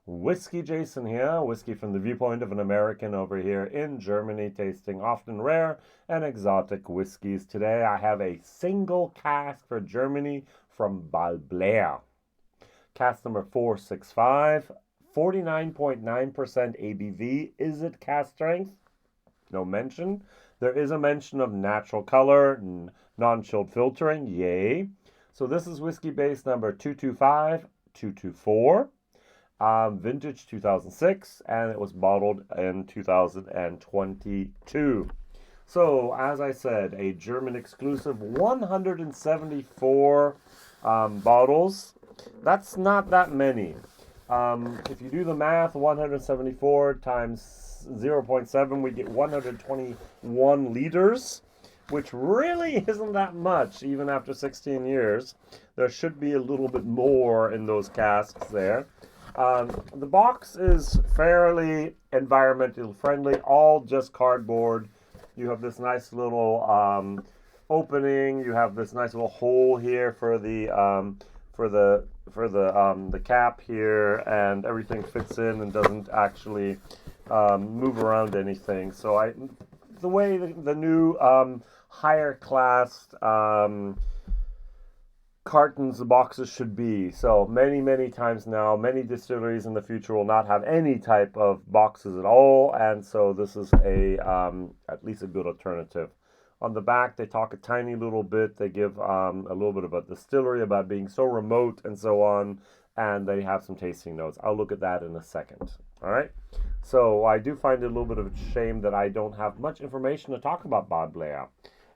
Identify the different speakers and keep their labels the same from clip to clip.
Speaker 1: WhiskyJason here, whiskey from the viewpoint of an American over here in Germany, tasting often rare and exotic whiskeys. Today I have a single cask for Germany from Balblair. Cask number 465, 49.9% ABV. Is it cask strength? No mention. There is a mention of natural color and non-chilled filtering. Yay. So this is Whiskybase number 225224. Vintage 2006, and it was bottled in 2022. So, as I said, a German exclusive, 174 bottles. That's not that many. If you do the math, 174 times 0.7, we get 121 liters, which really isn't that much, even after 16 years. There should be a little bit more in those casks there. The box is fairly environmentally friendly, all just cardboard. You have this nice little opening. You have this nice little hole here for the cap here, and everything fits in and doesn't actually move around anything. So the way the new higher class cartons, the boxes should be. So many times now, many distilleries in the future will not have any type of boxes at all, and so this is at least a good alternative. On the back, they talk a tiny little bit. They give a little bit about distillery, about being so remote and so on, and they have some tasting notes. I'll look at that in a second. All right. So I do find it a little bit of a shame that I don't have much information to talk about Balblair.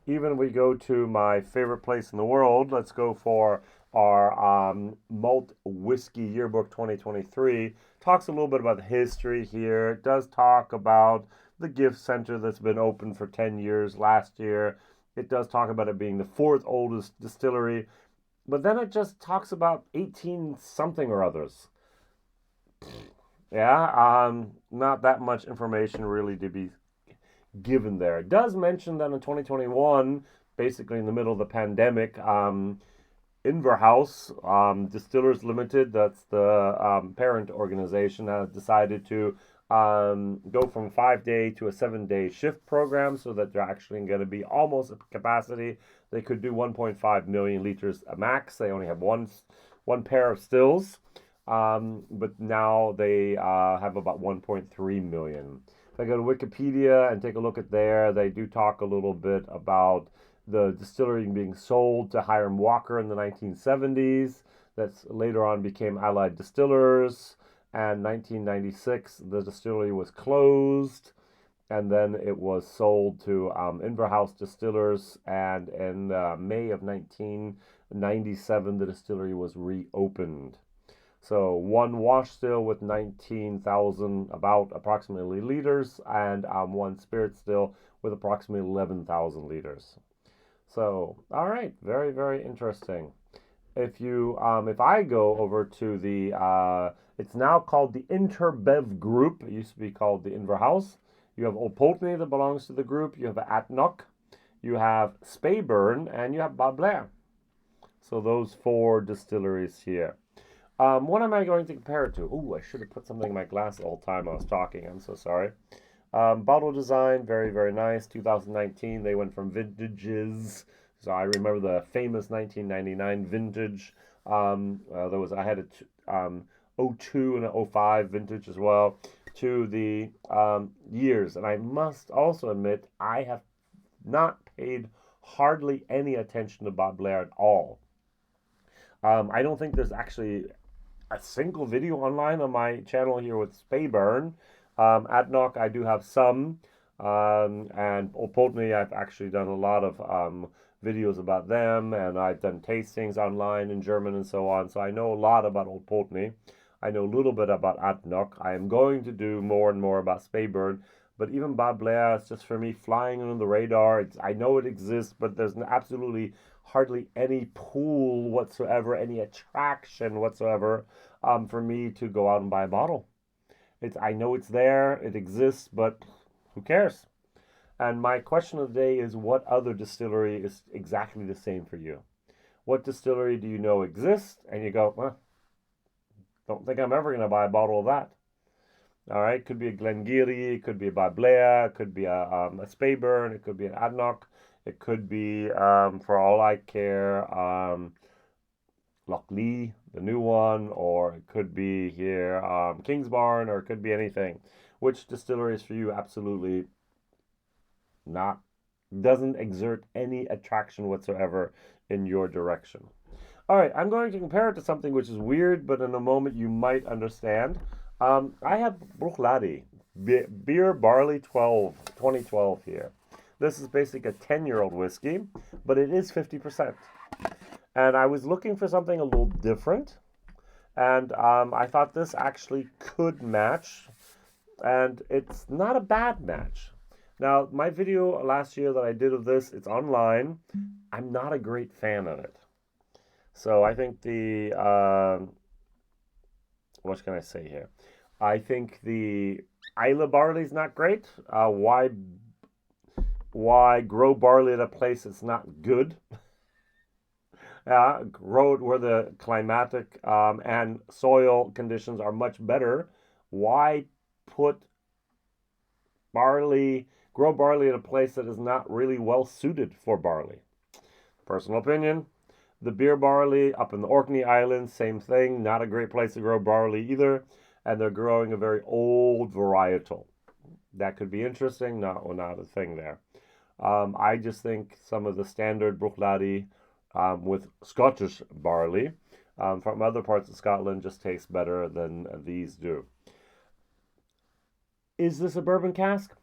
Speaker 1: Even we go to my favorite place in the world, let's go for our Malt Whiskey Yearbook 2023. Talks a little bit about the history here. It does talk about the gift center that's been open for 10 years last year. It does talk about it being the fourth oldest distillery. But then it just talks about 18 something or others. Yeah, not that much information really to be given there. It does mention that in 2021, basically in the middle of the pandemic, Inverhouse Distillers Limited, that's the parent organization, has decided to go from 5-day to a 7-day shift program, so that they're actually going to be almost at capacity. They could do 1.5 million liters a max. They only have one pair of stills, but now they have about 1.3 million. If I go to Wikipedia and take a look at there, they do talk a little bit about the distillery being sold to Hiram Walker in the 1970s. That's later on became Allied Distillers. And 1996, the distillery was closed, and then it was sold to Inverhouse Distillers. And in May of 1997, the distillery was reopened. So one wash still with 19,000, about approximately liters, and one spirit still with approximately 11,000 liters. So, all right, very interesting. If I go over to the, it's now called the Interbev Group. It used to be called the Inverhouse. You have Old Pulteney that belongs to the group. You have Atnock. You have Speyburn, and you have Balblair. So those 4 distilleries here. What am I going to compare it to? Oh, I should have put something in my glass the whole time I was talking. I'm so sorry. Bottle design, very nice. 2019, they went from vintages. So I remember the famous 1999 vintage. I had a 02 and a 05 vintage as well, to the years. And I must also admit, I have not paid hardly any attention to Balblair at all. I don't think there's actually a single video online on my channel here with Speyburn. Atnock, I do have some, and Old Pulteney, I've actually done a lot of videos about them, and I've done tastings online in German and so on, so I know a lot about Old Pulteney. I know a little bit about Atnock. I am going to do more and more about Speyburn, but even Balblair is just for me flying under the radar. I know it exists, but there's absolutely hardly any pull whatsoever, any attraction whatsoever for me to go out and buy a bottle. I know it's there, it exists, but who cares? And my question of the day is, what other distillery is exactly the same for you? What distillery do you know exists? And you go, well, Don't think I'm ever going to buy a bottle of that. All right, could be a Glengarry, it could be a Balblair, it could be a Speyburn, it could be an Adnock, it could be, for all I care, Lochlee, the new one, or it could be here Kingsbarn, or it could be anything. Which distillery is for you? Absolutely not. Doesn't exert any attraction whatsoever in your direction. All right, I'm going to compare it to something which is weird, but in a moment you might understand. I have Bruichladdich Beer Barley 2012 here. This is basically a 10-year-old whiskey, but it is 50%. And I was looking for something a little different, and I thought this actually could match, and it's not a bad match. Now, my video last year that I did of this, it's online. I'm not a great fan of it. So I think the, what can I say here? I think the Islay barley is not great. Why grow barley at a place that's not good? Grow it where the climatic and soil conditions are much better. Why grow barley at a place that is not really well suited for barley? Personal opinion. The beer barley up in the Orkney Islands, same thing. Not a great place to grow barley either. And they're growing a very old varietal. That could be interesting. Not a thing there. I just think some of the standard Bruichladdich with Scottish barley from other parts of Scotland just tastes better than these do. Is this a bourbon cask?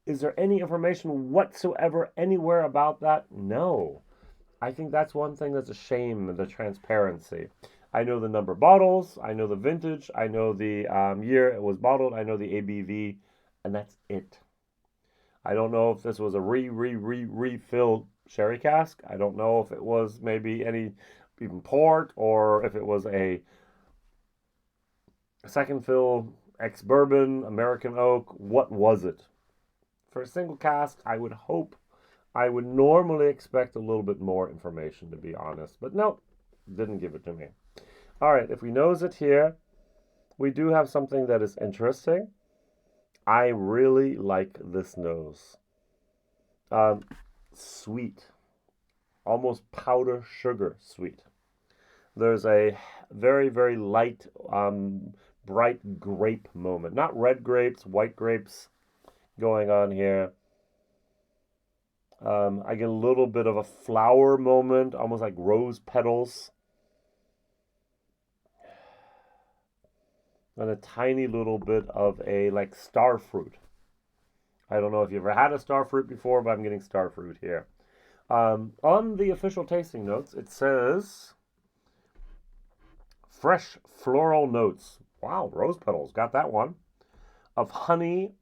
Speaker 1: Is there any information whatsoever anywhere about that? No. I think that's one thing that's a shame, the transparency. I know the number of bottles, I know the vintage, I know the year it was bottled, I know the ABV, and that's it. I don't know if this was a refilled sherry cask. I don't know if it was maybe even port, or if it was a second fill ex-bourbon, American oak. What was it? For a single cask, I would normally expect a little bit more information, to be honest. But no, didn't give it to me. All right, if we nose it here, we do have something that is interesting. I really like this nose. Sweet. Almost powder sugar sweet. There's a very, very light, bright grape moment. Not red grapes, white grapes going on here. I get a little bit of a flower moment, almost like rose petals. And a tiny little bit of a like star fruit. I don't know if you ever had a star fruit before, but I'm getting star fruit here. On the official tasting notes, it says fresh floral notes. Wow, rose petals, got that one. Of honey,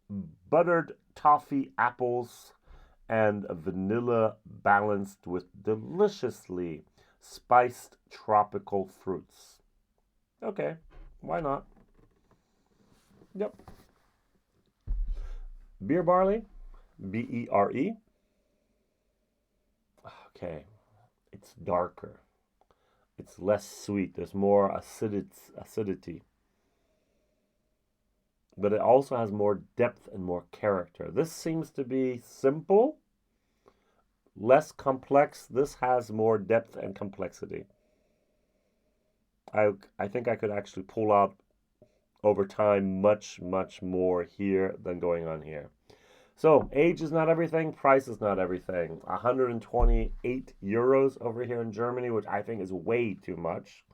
Speaker 1: buttered toffee, apples, and vanilla balanced with deliciously spiced tropical fruits. Okay, why not? Yep. Beer barley, B-E-R-E. Okay, it's darker. It's less sweet. There's more acidity. But it also has more depth and more character. This seems to be simple, less complex. This has more depth and complexity. I think I could actually pull out over time much, much more here than going on here. So age is not everything, price is not everything. 128 euros over here in Germany, which I think is way too much,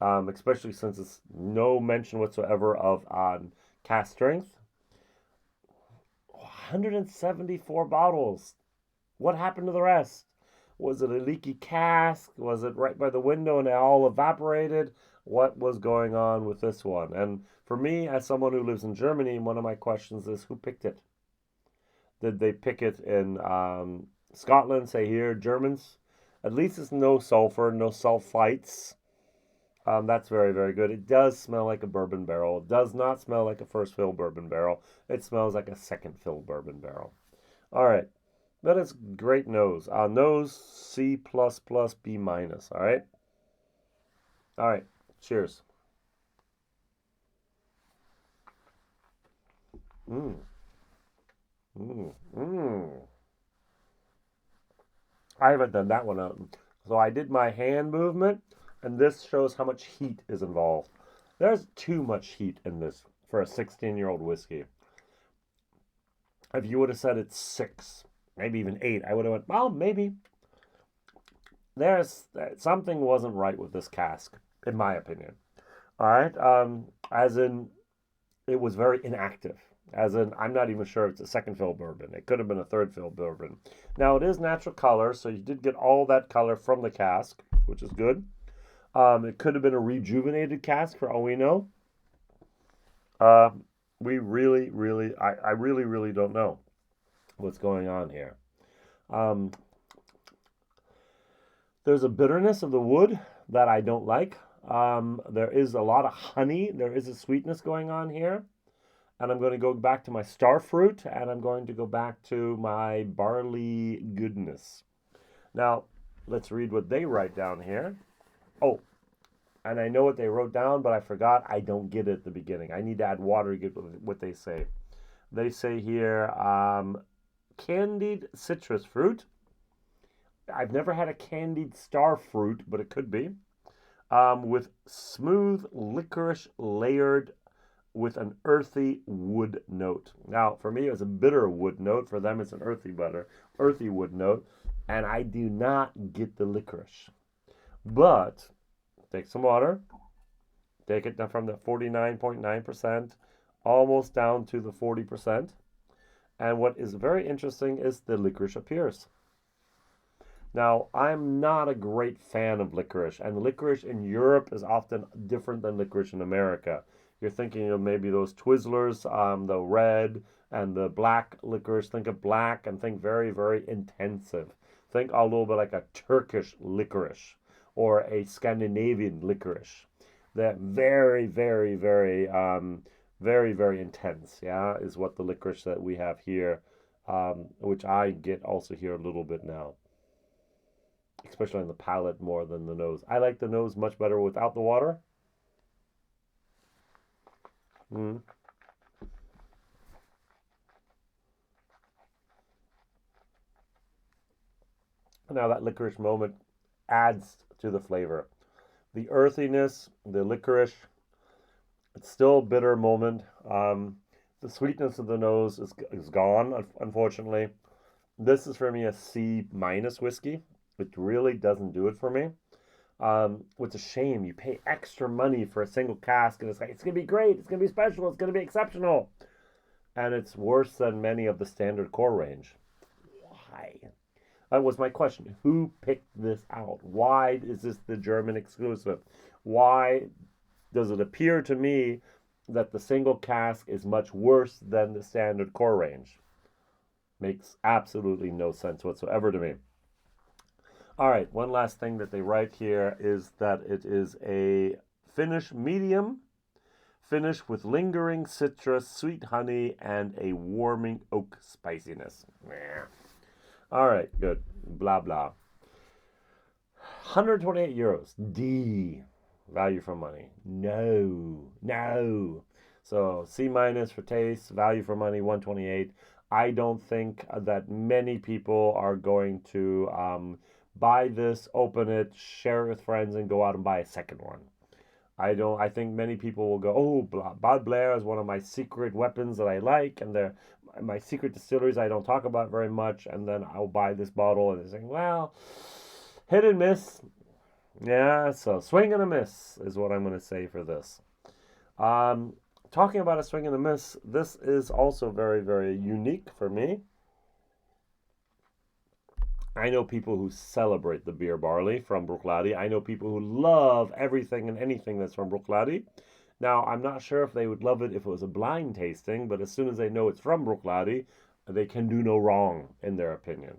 Speaker 1: especially since it's no mention whatsoever of cask strength. 174 bottles. What happened to the rest? Was it a leaky cask? Was it right by the window and it all evaporated? What was going on with this one? And for me, as someone who lives in Germany, one of my questions is, who picked it? Did they pick it in Scotland, say here, Germans? At least it's no sulfur, no sulfites. That's very, very good. It does smell like a bourbon barrel. It does not smell like a first fill bourbon barrel. It smells like a second fill bourbon barrel. All right. That is great nose. Nose C++, B-. All right. All right. Cheers. Mm. Mm. Mm. I haven't done that one out. So I did my hand movement, and this shows how much heat is involved. There's too much heat in this for a 16-year-old whiskey. If you would have said it's 6, maybe even 8, I would have went, well, maybe. There's something wasn't right with this cask, in my opinion. All right, as in it was very inactive. As in, I'm not even sure it's a second fill bourbon. It could have been a third fill bourbon. Now it is natural color, so you did get all that color from the cask, which is good. It could have been a rejuvenated cask for all we know. Uh, we really, really, I really, really don't know what's going on here. Um, there's a bitterness of the wood that I don't like. There is a lot of honey. There is a sweetness going on here. And I'm going to go back to my star fruit, and I'm going to go back to my barley goodness. Now, let's read what they write down here. Oh, and I know what they wrote down, but I forgot. I don't get it at the beginning. I need to add water to get what they say. They say here, candied citrus fruit. I've never had a candied star fruit, but it could be. With smooth licorice layered with an earthy wood note. Now, for me, it was a bitter wood note. For them, it's an earthy wood note. And I do not get the licorice. But take some water. Take it down from the 49.9% almost down to the 40%. And what is very interesting is the licorice appears. Now, I'm not a great fan of licorice, and licorice in Europe is often different than licorice in America. You're thinking of maybe those Twizzlers, the red and the black licorice. Think of black and think very, very intensive. Think a little bit like a Turkish licorice or a Scandinavian licorice. They're very, very, very, very, very intense, yeah, is what the licorice that we have here, which I get also here a little bit now. Especially on the palate more than the nose. I like the nose much better without the water. Mm. Now that licorice moment adds to the flavor. The earthiness, the licorice, it's still a bitter moment. The sweetness of the nose is gone, unfortunately. This is for me a C minus whiskey. It really doesn't do it for me. It's a shame. You pay extra money for a single cask, and it's like, it's going to be great, it's going to be special, it's going to be exceptional. And it's worse than many of the standard core range. Why? That was my question. Who picked this out? Why is this the German exclusive? Why does it appear to me that the single cask is much worse than the standard core range? Makes absolutely no sense whatsoever to me. All right, one last thing that they write here is that it is a Finnish medium, finished with lingering citrus, sweet honey, and a warming oak spiciness. All right, good. Blah, blah. 128 euros. D. Value for money. No. So C minus for taste, value for money, 128. I don't think that many people are going to buy this, open it, share it with friends, and go out and buy a second one. I think many people will go, oh, Balblair is one of my secret weapons that I like, and they're my secret distilleries I don't talk about very much, and then I'll buy this bottle, and they're saying, well, hit and miss. Yeah, so swing and a miss is what I'm going to say for this. Talking about a swing and a miss, this is also very, very unique for me. I know people who celebrate the beer barley from Bruichladdich. I know people who love everything and anything that's from Bruichladdich. Now, I'm not sure if they would love it if it was a blind tasting, but as soon as they know it's from Bruichladdich, they can do no wrong, in their opinion.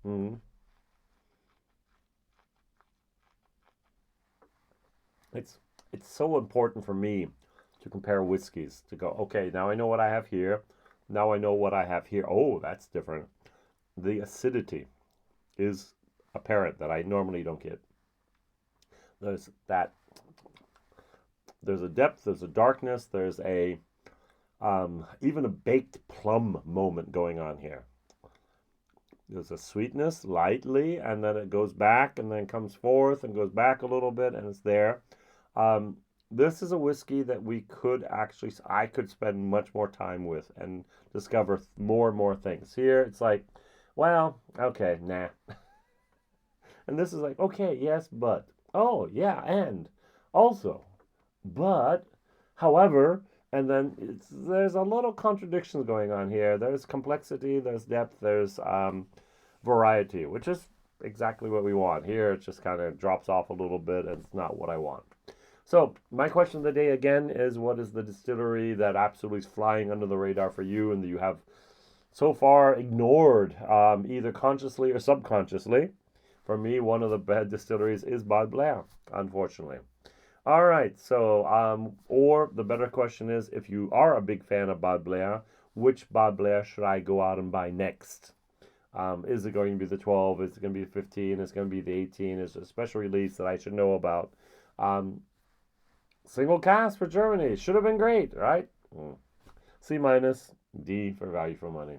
Speaker 1: Mm-hmm. It's so important for me to compare whiskeys, to go, okay, now I know what I have here. Now I know what I have here. Oh, that's different. The acidity is apparent that I normally don't get. There's that There's a depth, there's a darkness, there's a even a baked plum moment going on here. There's a sweetness lightly, and then it goes back and then comes forth and goes back a little bit, and it's there. This is a whiskey that I could spend much more time with and discover more and more things. Here, it's like, well, okay, nah. And this is like, okay, yes, but. Oh, yeah, and. Also. But, however, and then there's a little contradictions going on here. There's complexity, there's depth, there's variety, which is exactly what we want. Here, it just kind of drops off a little bit, and it's not what I want. So, my question of the day again is, what is the distillery that absolutely is flying under the radar for you and that you have so far ignored, either consciously or subconsciously? For me, one of the bad distilleries is Balblair, unfortunately. All right, so, or the better question is, if you are a big fan of Balblair, which Balblair should I go out and buy next? Is it going to be the 12? Is it going to be the 15? Is it going to be the 18? Is it a special release that I should know about? Single Cask for Germany. Should have been great, right? C-, D for value for money.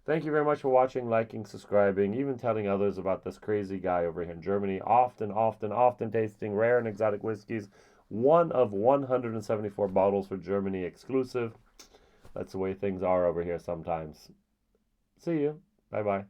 Speaker 1: Thank you very much for watching, liking, subscribing, even telling others about this crazy guy over here in Germany. Often tasting rare and exotic whiskeys. One of 174 bottles for Germany exclusive. That's the way things are over here sometimes. See you. Bye-bye.